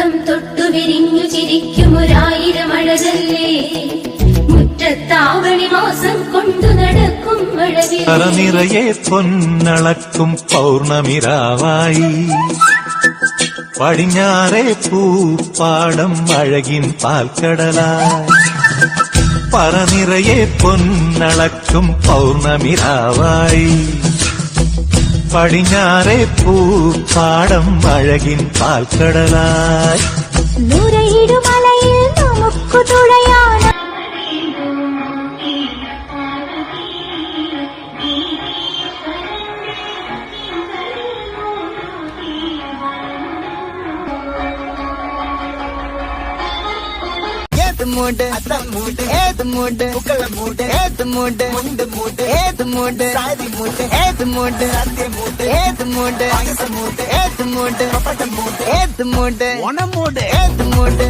മുഖം തൊട്ടു വിരിഞ്ഞു ചിരിക്കുമൊരായിരം അഴകല്ലേ മുറ്റത്താവണി മാസം കൊണ്ടു നടക്കും മഴവിൽ നിറയെ പൊന്നളക്കും പൗർണമിരാവായി പടിഞ്ഞാറേ പൂപ്പാടം അഴകിൻ പാൽക്കടലായി പറനിറയെ പൊന്നളക്കും പൗർണമിരാവായി പടിഞ്ഞാറേ പൂപ്പാടം അഴകിൻ പാൽക്കടലായി നുരയിടുമലയിൽ നമുക്കു തുഴയാണ് മൂട് മൂട് ഏത് മൂട് പൂക്കള മൂട് ഏത് മൂട് മുണ്ട് മൂട് ഏത് മൂട് സാരി മൂട് ഏത് മൂട് മൂട് ഏത് മൂട് മൂട് ഏത് മൂട് മൂട് ഏത് മൂട് ഓണം മൂട് ഏത് മൂട്